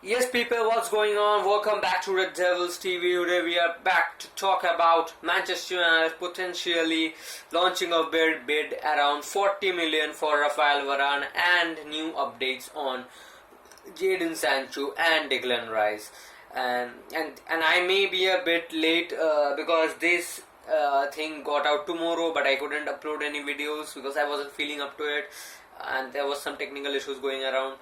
Yes, people, what's going on? Welcome back to Red Devils TV. Today we are back to talk about Manchester United potentially launching a bid around 40 million for Rafael Varane and new updates on Jadon Sancho and Declan Rice. And I may be a bit late because this thing got out tomorrow, but I couldn't upload any videos because I wasn't feeling up to it, and there was some technical issues going around.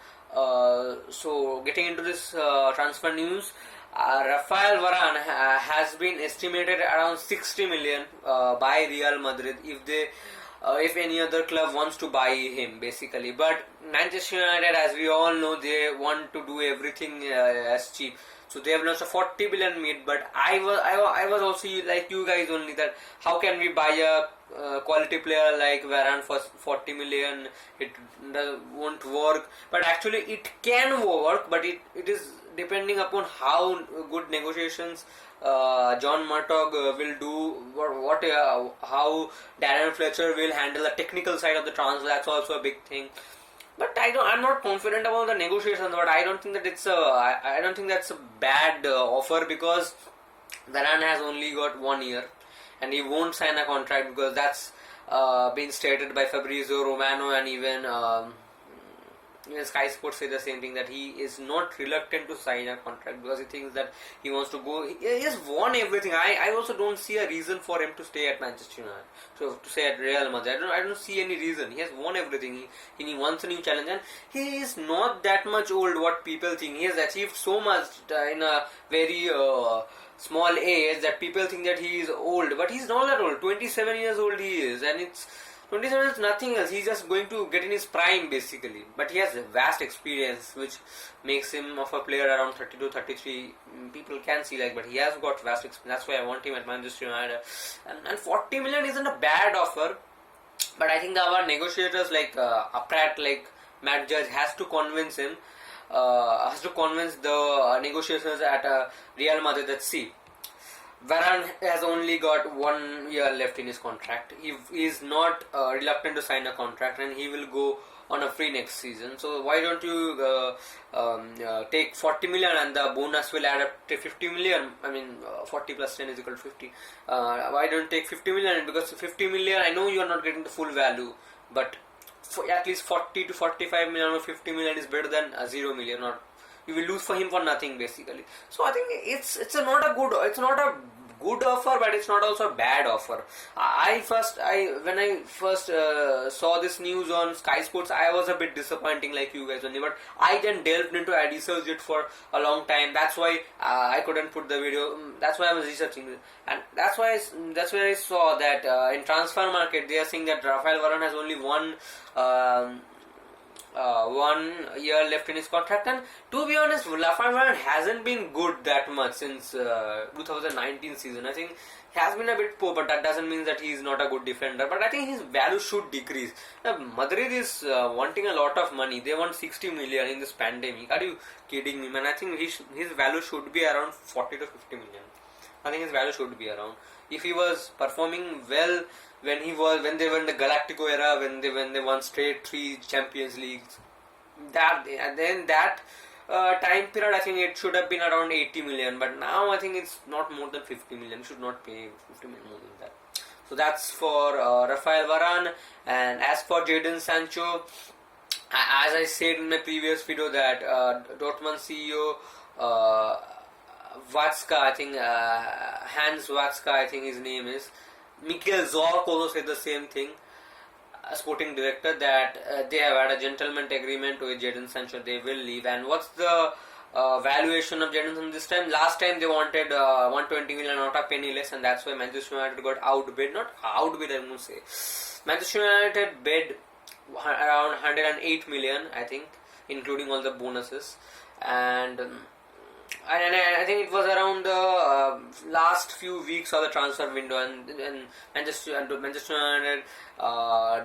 So getting into this transfer news, Rafael Varane has been estimated around 60 million by Real Madrid if any other club wants to buy him, basically. But Manchester United, as we all know, they want to do everything as cheap. So they have launched a 40 billion mid, but I was also like you guys only, that how can we buy a quality player like Varane for 40 million? It won't work. But actually it can work, but it is depending upon how good negotiations John Murtough will do, how Darren Fletcher will handle the technical side of the transfer. That's also a big thing. But I'm not confident about the negotiations. But I don't think that I don't think that's a bad offer, because Varane has only got 1 year, and he won't sign a contract because that's been stated by Fabrizio Romano, and even Sky Sports say the same thing, that he is not reluctant to sign a contract because he thinks that he wants to go. He has won everything. I also don't see a reason for him to stay at Manchester United. So to say at Real Madrid, I don't see any reason. He has won everything. He wants a new challenge, and he is not that much old. What people think, he has achieved so much in a very small age that people think that he is old, but he's not that old. 27 years old he is, and it's 27 is nothing else. He's just going to get in his prime, basically. But he has a vast experience, which makes him of a player around 32, 33. People can see like, but he has got vast experience. That's why I want him at Manchester United. And 40 million isn't a bad offer, but I think our negotiators like Pratt, like Matt Judge, has to convince him, has to convince the negotiators at Real Madrid that, see, Varane has only got 1 year left in his contract. He is not reluctant to sign a contract, and he will go on a free next season. So why don't you take 40 million, and the bonus will add up to 50 million. I mean, 40 plus 10 is equal to 50. Why don't you take 50 million? Because 50 million, I know you are not getting the full value, but for at least 40 to 45 million or 50 million is better than 0 million, or you will lose for him for nothing, basically. So I think it's not a good offer, but it's not also a bad offer. When I first saw this news on Sky Sports, I was a bit disappointing, like you guys only. But I then delved into it. I researched it for a long time. That's why I couldn't put the video. That's why I was researching it, and that's where I saw that in transfer market they are saying that Rafael Varane has only one 1 year left in his contract, and to be honest, Rafael Varane hasn't been good that much since 2019 season. I think he has been a bit poor, but that doesn't mean that he is not a good defender. But I think his value should decrease. Now, Madrid is wanting a lot of money. They want 60 million in this pandemic. Are you kidding me, man? I think his value should be around 40 to 50 million. I think his value should be around. If he was performing well when they were in the Galactico era, when they won straight 3 Champions Leagues, that time period, I think it should have been around 80 million. But now I think it's not more than 50 million. You should not pay 50 million more than that. So that's for Rafael Varane. And as for Jadon Sancho, as I said in my previous video, that Dortmund CEO Watzka, I think Hans Watzka, I think his name is, Michael Zorc also said the same thing, sporting director, that they have had a gentleman agreement with Jadon Sancho. They will leave. And what's the valuation of Jadon Sancho this time? Last time they wanted 120 million, not a penny less, and that's why Manchester United got outbid. Not outbid, I'm going to say. Manchester United bid around 108 million, I think, including all the bonuses. And I think it was around the last few weeks of the transfer window, and Manchester United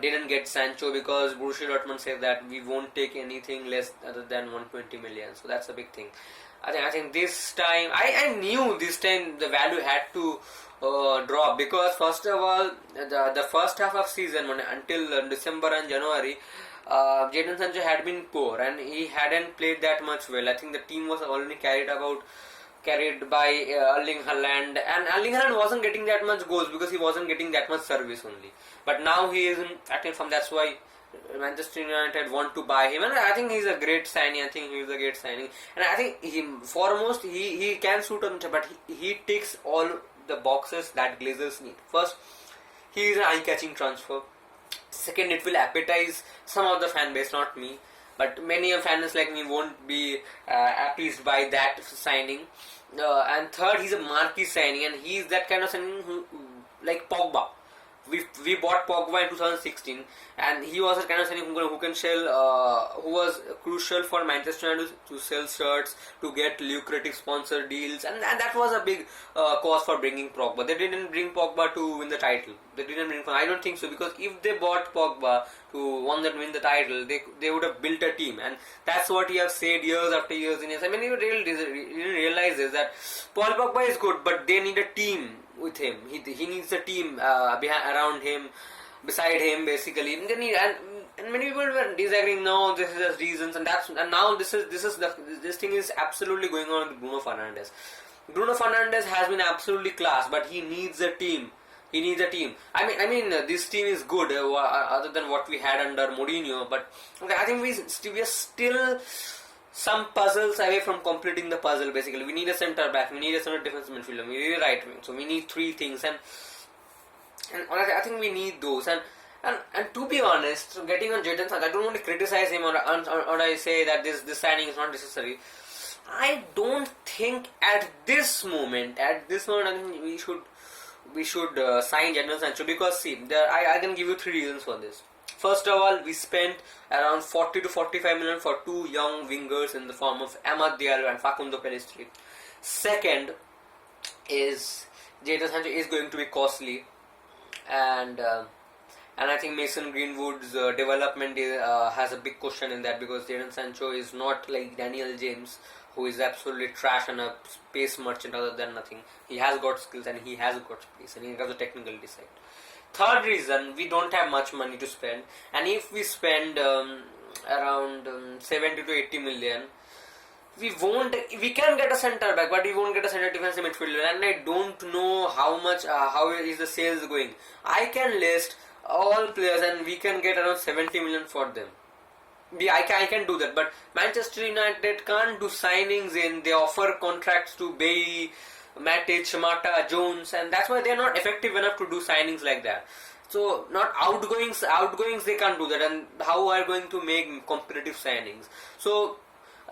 didn't get Sancho because Borussia Dortmund said that we won't take anything less other than 120 million. So that's a big thing. I think this time, I knew this time the value had to drop, because first of all, the first half of season, until December and January, Jadon Sancho had been poor and he hadn't played that much well. I think the team was already carried by Erling Haaland, and Erling Haaland wasn't getting that much goals because he wasn't getting that much service only. But now he is in acting form. That's why Manchester United want to buy him, and I think he's a great signing. And I think he can suit on, but he ticks all the boxes that Glazers need. First, he is an eye-catching transfer. Second, it will appetize some of the fan base, not me. But many fans like me won't be appeased by that signing. And third, he's a marquee signing, and he's that kind of signing like Pogba. We bought Pogba in 2016, and he was a kind of signing who can sell, who was crucial for Manchester United to sell shirts, to get lucrative sponsor deals, and that was a big cause for bringing Pogba. They didn't bring Pogba to win the title. I don't think so, because if they bought Pogba to win the title, they would have built a team, and that's what he has said years after years. I mean, you really didn't realize is that Paul Pogba is good, but they need a team with him. He needs a team around him, beside him, basically. And many people were disagreeing. No, this is the reasons, and now this thing is absolutely going on with Bruno Fernandes. Bruno Fernandes has been absolutely class, but he needs a team. I mean, this team is good, other than what we had under Mourinho. But okay, I think we are still some puzzles away from completing the puzzle. Basically, we need a centre back, we need a centre defensive midfielder, we need a right wing. So we need three things, and I think we need those. And to be honest, getting on Jadon Sancho, I don't want to criticize him or I say that this signing is not necessary. I don't think at this moment, I think we should sign Jadon Sancho, because see, I can give you three reasons for this. First of all, we spent around 40 to 45 million for two young wingers in the form of Amad Diallo and Facundo Pellistri. Second is Jadon Sancho is going to be costly, and I think Mason Greenwood's development has a big question in that, because Jadon Sancho is not like Daniel James, who is absolutely trash and a pace merchant other than nothing. He has got skills and he has got pace and he has a technical design. Third reason, we don't have much money to spend, and if we spend around 70 to 80 million, we can get a centre back, but we won't get a centre defensive midfielder, and I don't know how is the sales going. I can list all players and we can get around 70 million for them. I can do that, but Manchester United can't do signings they offer contracts to Bailey, Matic, Mata, Jones, and that's why they're not effective enough to do signings like that. So, not outgoings they can't do that, and how are going to make competitive signings? So,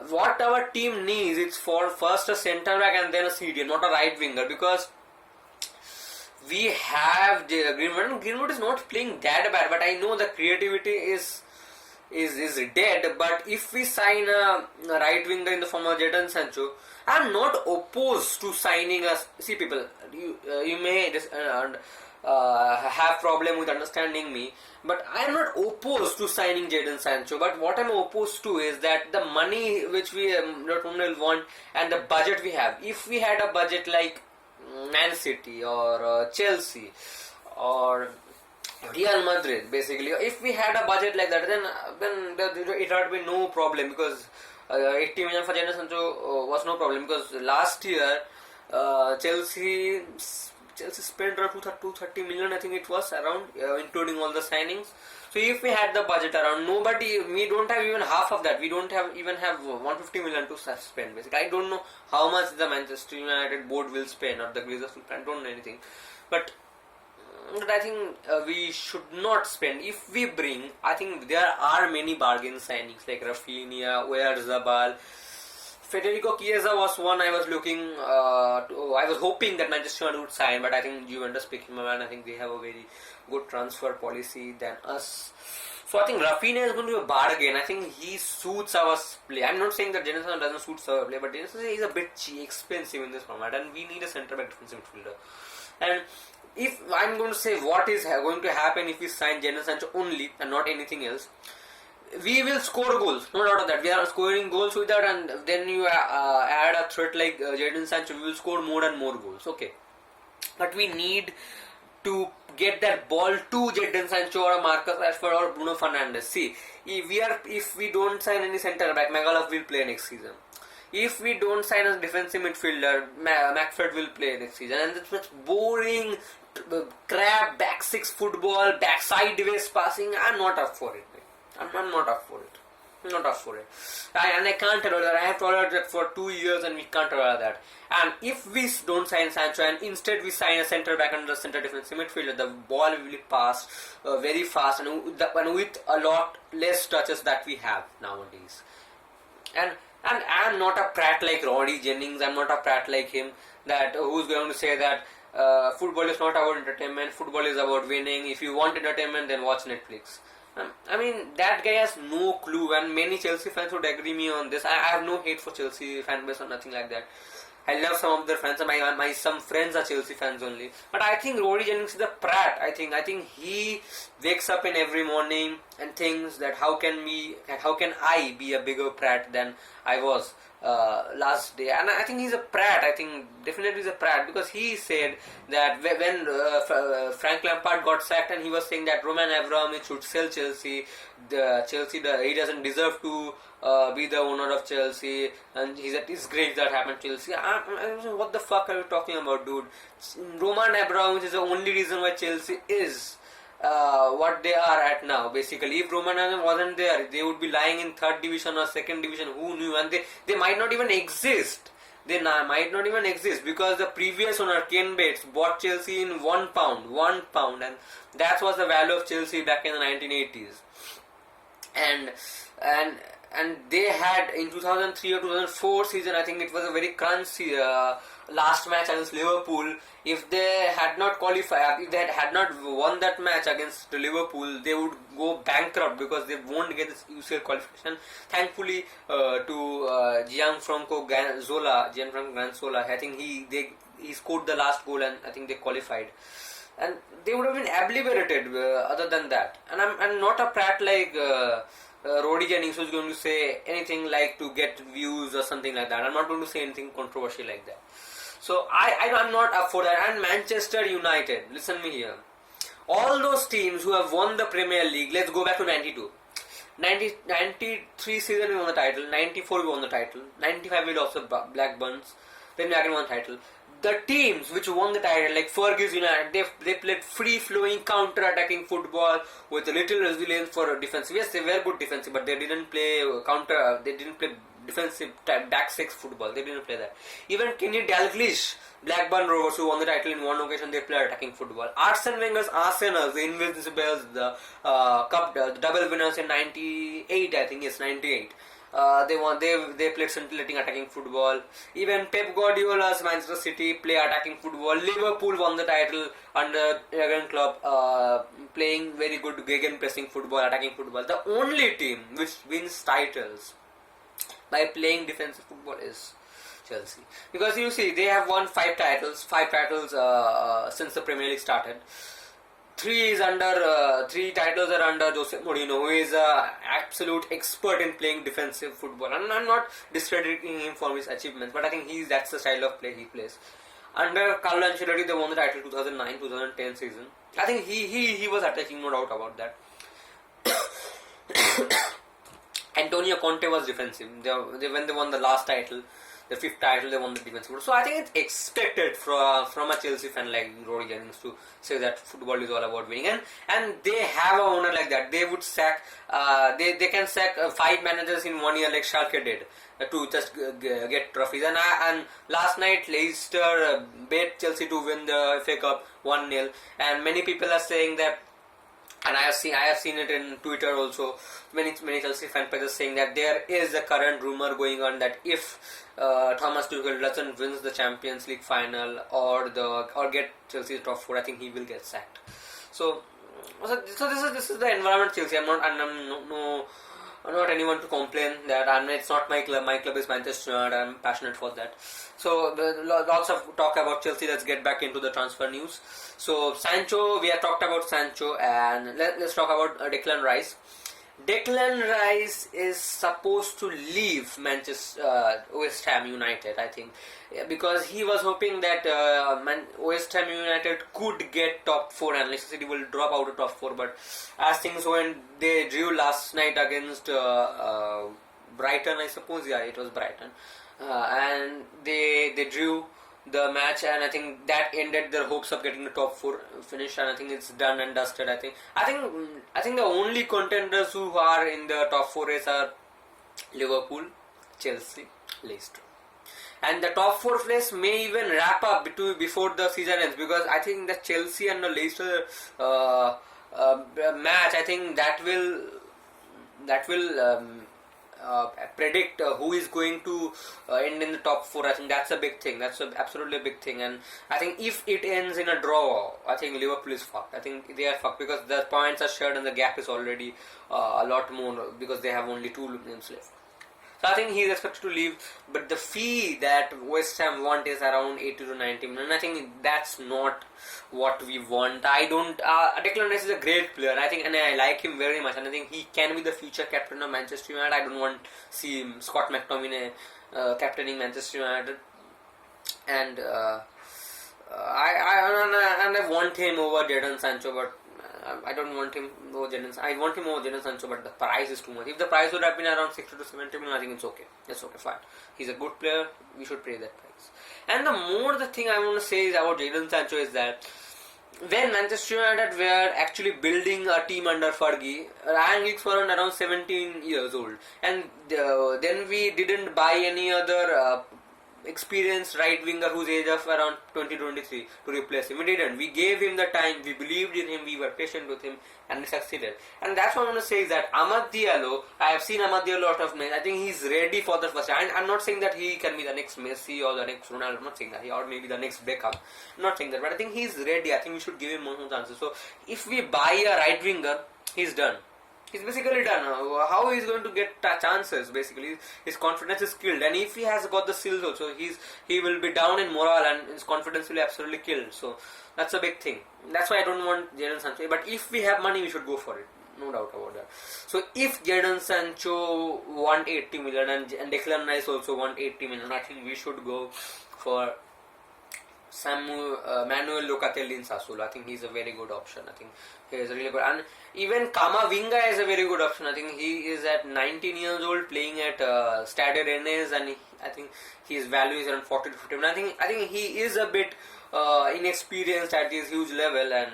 what our team needs is for first a centre back and then a CDM, not a right winger, because we have Greenwood. Greenwood is not playing that bad, but I know the creativity is dead. But if we sign a right winger in the form of Jadon Sancho, I am not opposed to signing a. See, people, you may have problem with understanding me, but I am not opposed to signing Jadon Sancho. But what I am opposed to is that the money which we not only want and the budget we have. If we had a budget like Man City or Chelsea or Real Madrid, basically, if we had a budget like that, then it had been no problem, because 80 million for Jadon Sancho was no problem, because last year Chelsea spent around 230 million, I think it was around, including all the signings. So if we had the budget around, we don't have even half of that. We don't even have 150 million to spend. Basically, I don't know how much the Manchester United board will spend or the Glazers will spend. I don't know anything, but I think we should not spend. If we bring, I think there are many bargain signings like Rafinha, Oyarzabal, Federico Chiesa was one I was looking I was hoping that Manchester United would sign, but I think Juventus picked him up, and I think they have a very good transfer policy than us. So I think Rafinha is going to be a bargain. I think he suits our play. I'm not saying that Jadon Sancho doesn't suit our play, but Jadon Sancho is a bit expensive in this format, and we need a centre back defensive midfielder. And if I'm going to say what is going to happen if we sign Jadon Sancho only and not anything else, we will score goals, no doubt of that. We are scoring goals with that, and then you add a threat like Jadon Sancho, we will score more and more goals. Okay, but we need to get that ball to Jadon Sancho or Marcus Rashford or Bruno Fernandes. See, if we don't sign any centre back, Magaluf will play next season. If we don't sign a defensive midfielder, Macfred will play next season, and it's such boring crap back six football, back sideways passing. I'm not up for it. I'm not up for it. Not up for it. I can't tolerate that. I have tolerated that for 2 years and we can't tolerate that. And if we don't sign Sancho and instead we sign a centre back and a centre defensive midfielder, the ball will pass very fast and with a lot less touches that we have nowadays. And I'm not a prat like Roddy Jennings. I'm not a prat like him that who's going to say that football is not about entertainment. Football is about winning. If you want entertainment, then watch Netflix. I mean, that guy has no clue, and many Chelsea fans would agree me on this. I have no hate for Chelsea fan base or nothing like that. I love some of their fans, and my some friends are Chelsea fans only. But I think Roddy Jennings is a prat. I think he wakes up in every morning and thinks that how can I be a bigger prat than I was last day. And I think he's a prat. I think definitely he's a prat, because he said that when Frank Lampard got sacked and he was saying that Roman Abramovich should sell Chelsea, he doesn't deserve to be the owner of Chelsea, and he said it's great that happened to Chelsea. What the fuck are you talking about, dude? Roman Abramovich is the only reason why Chelsea is what they are at now. Basically, if Roman Abramovich wasn't there, they would be lying in 3rd division or 2nd division. Who knew? And they might not even exist. They might not even exist, because the previous owner, Ken Bates, bought Chelsea in £1, and that was the value of Chelsea back in the 1980s. And they had in 2003 or 2004 season, I think it was a very crunchy last match against Liverpool. If they had not qualified, if they had not won that match against Liverpool, they would go bankrupt because they won't get this UCL qualification. Thankfully, to Gianfranco Granzola, I think he scored the last goal and I think they qualified. And they would have been obliterated other than that. And I'm not a prat like Roddy Jennings who's going to say anything like to get views or something like that. I'm not going to say anything controversial like that. So I'm not up for that. And Manchester United, listen me here. All those teams who have won the Premier League, let's go back to 92. 93 season we won the title, 94 we won the title, 95 we lost the Blackburns, then we again won the title. The teams which won the title, like Fergie's United, they played free-flowing, counter-attacking football with a little resilience for defense. Yes, they were good defensive, but they didn't play they didn't play defensive back six football. They didn't play that. Even Kenny Dalglish, Blackburn Rovers, who won the title in one occasion, they played attacking football. Arsene Wenger's Arsenal, the Invincibles, the cup, the double winners in 98, I think, yes, 98. They played scintillating attacking football. Even Pep Guardiola's Manchester City play attacking football. Liverpool won the title under Jurgen Klopp, playing very good gegenpressing football, attacking football. The only team which wins titles by playing defensive football is Chelsea, because you see they have won 5 titles since the Premier League started. 3 titles are under Jose Mourinho, who is an absolute expert in playing defensive football. And I'm not discrediting him for his achievements, but I think that's the style of play he plays. Under Carlo Ancelotti, they won the title 2009-2010 season. I think he was attacking, no doubt about that. Antonio Conte was defensive. When they won the last title, the 5th title, they won the defensive. So I think it's expected from a Chelsea fan like Roddy Jennings to say that football is all about winning. And they have an owner like that. They would sack, they can sack 5 managers in 1 year like Schalke did to just get trophies. And last night Leicester beat Chelsea to win the FA Cup 1-0. And many people are saying that, and I have seen it in Twitter also. Many Chelsea fan pages saying that there is a current rumor going on that if Thomas Tuchel doesn't win the Champions League final or get Chelsea's top 4, I think he will get sacked. So this is the environment Chelsea. I'm not anyone to complain that it's not my club. My club is Manchester United. I'm passionate for that. So lots of talk about Chelsea. Let's get back into the transfer news. So Sancho, we have talked about Sancho, and let's talk about Declan Rice. Declan Rice is supposed to leave West Ham United, I think. Yeah, because he was hoping that West Ham United could get top 4 and Leicester City will drop out of top 4, but as things went, they drew last night against Brighton, I suppose. Yeah, it was Brighton. And they drew the match, and I think that ended their hopes of getting the top 4 finish, and I think it's done and dusted. I think the only contenders who are in the top 4 race are Liverpool, Chelsea, Leicester, and the top 4 place may even wrap up before the season ends, because I think the Chelsea and the Leicester match, I think that will predict who is going to end in the top 4. I think that's a big thing. That's absolutely a big thing. And I think if it ends in a draw, I think Liverpool is fucked. I think they are fucked because the points are shared and the gap is already a lot more, because they have only 2 games left. So I think he is expected to leave, but the fee that West Ham want is around 80 to 90 million, and I think that's not what we want. Declan Rice is a great player, I think, and I like him very much, and I think he can be the future captain of Manchester United. I don't want to see Scott McTominay captaining Manchester United, and I want him over Jadon Sancho, but I don't want him over Jadon. I want him over Jadon Sancho, but the price is too much. If the price would have been around 60 to 70 million, I think it's okay. It's okay, fine. He's a good player. We should pay that price. And the thing I want to say is about Jadon Sancho is that when Manchester United were actually building a team under Fergie, Ryan Giggs was around 17 years old, and then we didn't buy any other experienced right winger whose age of around 20-23 to replace him. We didn't. We gave him the time, we believed in him, we were patient with him, and we succeeded. And that's what I want to say is that Amad Diallo, I have seen Amad Diallo a lot of matches. I think he's ready for the first. I'm not saying that he can be the next Messi or the next Ronaldo. I'm not saying that. Or maybe the next Beckham. I'm not saying that. But I think he's ready. I think we should give him more chances. So if we buy a right winger, he's done. He's basically done. How he's going to get chances? Basically, his confidence is killed, and if he has got the skills also, he will be down in morale, and his confidence will be absolutely killed. So that's a big thing. That's why I don't want Jadon Sancho. But if we have money, we should go for it. No doubt about that. So if Jadon Sancho want 80 million and Declan Rice also want 80 million, I think we should go for Manuel Locatelli in Sassuolo. I think he's a very good option. I think he is really good, and even Kamavinga is a very good option. I think he is at 19 years old playing at Stade Rennes, and I think his value is around 40 to 50. I think he is a bit inexperienced at this huge level, and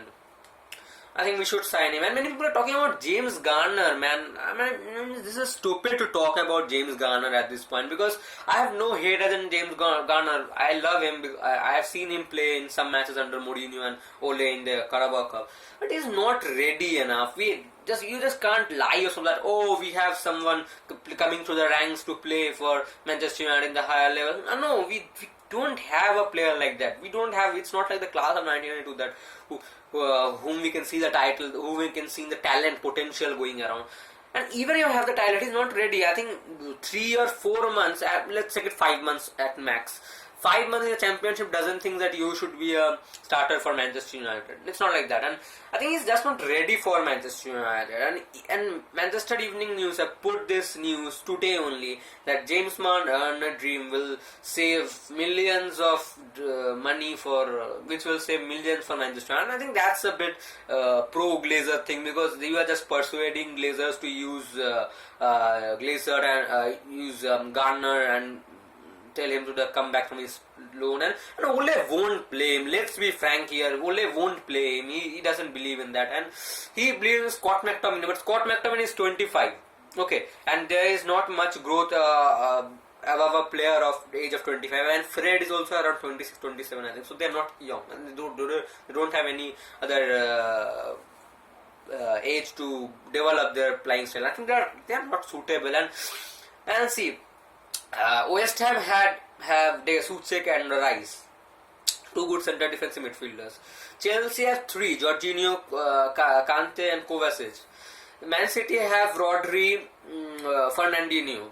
I think we should sign him. And many people are talking about James Garner, man. I mean, this is stupid to talk about James Garner at this point, because I have no hate against James Garner. I love him. I have seen him play in some matches under Mourinho and Ole in the Carabao Cup, but he's not ready enough. You just can't lie yourself that we have someone coming through the ranks to play for Manchester United in the higher level. No, we don't have a player like that. We don't have. It's not like the class of 1992 that whom we can see the title, whom we can see the talent potential going around. And even if you have the talent, he's not ready. I think 3 or 4 months, let's take it 5 months at max. 5 months in the championship doesn't think that you should be a starter for Manchester United. It's not like that, and I think he's just not ready for Manchester United. And Manchester Evening News have put this news today only that James Mann Earn a Dream will save millions of money which will save millions for Manchester United. And I think that's a bit pro Glazer thing, because you are just persuading Glazers to use Glazer and use Garner and tell him to come back from his loan, and Ole won't play him. Let's be frank here, Ole won't play him. He doesn't believe in that, and he believes in Scott McTominay, but Scott McTominay is 25, okay, and there is not much growth above a player of the age of 25, and Fred is also around 26, 27, I think, so they are not young, and they don't have any other age to develop their playing style. I think they are not suitable, and see, West Ham have Suchek and Rice, 2 good centre defensive midfielders. Chelsea has 3, Jorginho, Kante and Kovacic. Man City have Rodri, Fernandinho.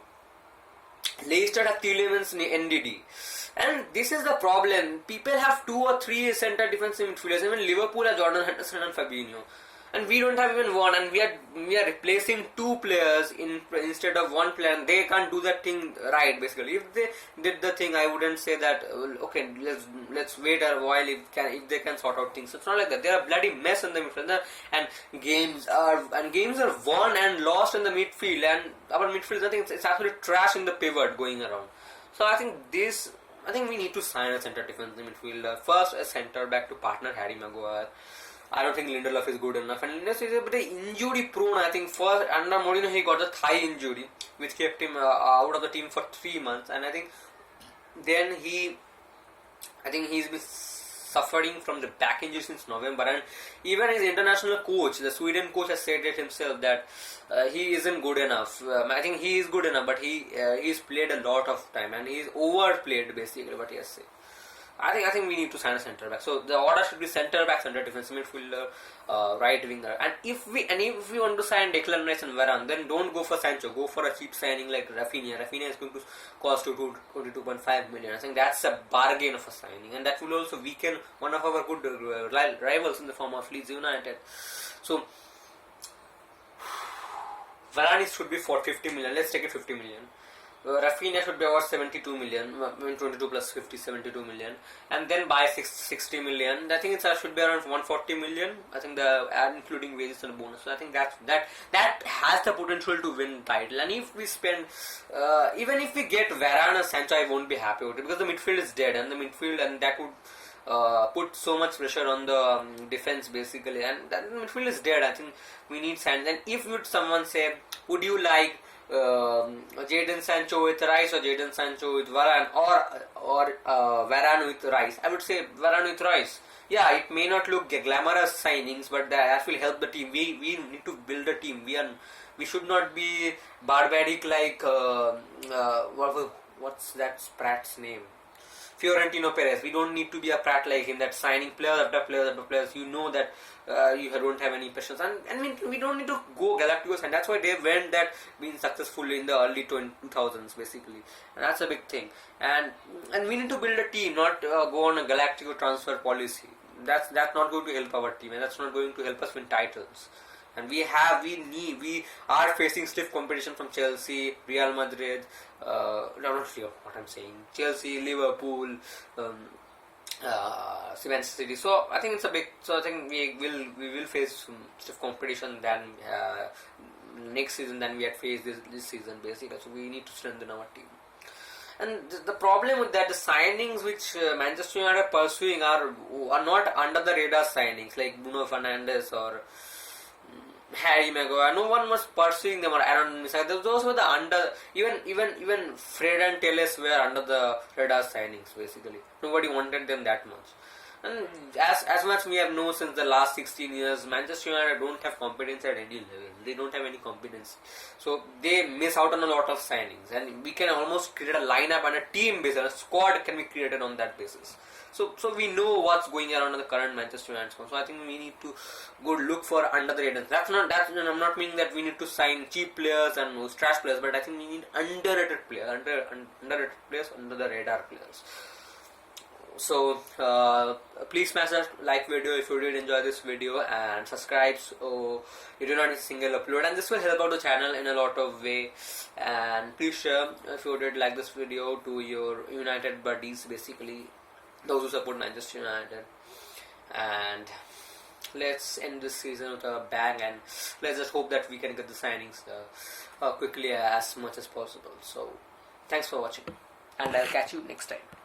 Leicester have Tielemans, NDD. And this is the problem. People have 2 or 3 centre defensive midfielders. Even Liverpool have Jordan Henderson and Fabinho. and we don't have even one, and we are replacing two players instead of one player, and they can't do that thing right. Basically, if they did the thing, I wouldn't say that okay, let's wait a while if they can sort out things. So it's not like that. They're a bloody mess in the midfield, and games are won and lost in the midfield, and our midfield, I think it's absolutely trash in the pivot going around. So I think we need to sign a centre defensive midfielder. First, a centre back to partner Harry Maguire. I don't think Lindelof is good enough, and Lindelof is a bit injury prone. I think first under Mourinho he got a thigh injury, which kept him out of the team for 3 months, and I think he's been suffering from the back injury since November, and even his international coach, the Sweden coach, has said it himself that he isn't good enough. I think he is good enough, but he's played a lot of time and he's overplayed basically what he has said. I think we need to sign a centre back. So the order should be centre back, centre defensive midfielder, right winger. And if we want to sign Declan Rice and Varane, then don't go for Sancho. Go for a cheap signing like Rafinha. Rafinha is going to cost 22.5 million. I think that's a bargain of a signing, and that will also weaken one of our good rivals in the form of Leeds United. So Varane should be for 50 million. Let's take it 50 million. Rafinha should be about 72 million, 22 plus 50, 72 million, and then by 60 million. I think it should be around 140 million. I think including wages and bonus. So I think that has the potential to win title. And if we spend, even if we get Varane and Sancho, I won't be happy with it because the midfield is dead, and that would put so much pressure on the defense basically, and that midfield is dead. I think we need Sancho. And if someone say, would you like Jadon Sancho with Rice or Jadon Sancho with Varane, or Varane with Rice? I would say Varane with Rice. Yeah, it may not look glamorous signings, but that will help the team. We need to build a team. We should not be barbaric like what's that Sprat's name? Fiorentino Perez. We don't need to be a prat like him, that signing players after players after players. You know that you don't have any patience, and we don't need to go Galacticos, and that's why they went that being successful in the early 2000s basically, and that's a big thing. And we need to build a team, not go on a Galactico transfer policy. That's not going to help our team, and that's not going to help us win titles. And we are facing stiff competition from Chelsea, Real Madrid, I'm not sure what I'm saying, Chelsea, Liverpool, Manchester City. So I think I think we will face some stiff competition than next season than we had faced this season basically. So we need to strengthen our team. And the problem with that, the signings which Manchester United are pursuing are not under the radar signings like Bruno Fernandes or Harry Maguire. No one was pursuing them, or Aaron Misaki. Those were the even Fred and Telles were under the radar signings basically. Nobody wanted them that much. And as much we have known since the last 16 years, Manchester United don't have competence at any level. They don't have any competence. So they miss out on a lot of signings. And we can almost create a lineup and a team basis, a squad can be created on that basis. So we know what's going around in the current Manchester United squad. So I think we need to go look for under the radar. I'm not meaning that we need to sign cheap players and trash players, but I think we need underrated players, under the radar players. So please smash that like video if you did enjoy this video, and subscribe so you do not miss a single upload, and this will help out the channel in a lot of way. And please share if you did like this video to your United buddies basically, those who support Manchester United. And let's end this season with a bang, and let's just hope that we can get the signings quickly as much as possible. So thanks for watching, and I'll catch you next time.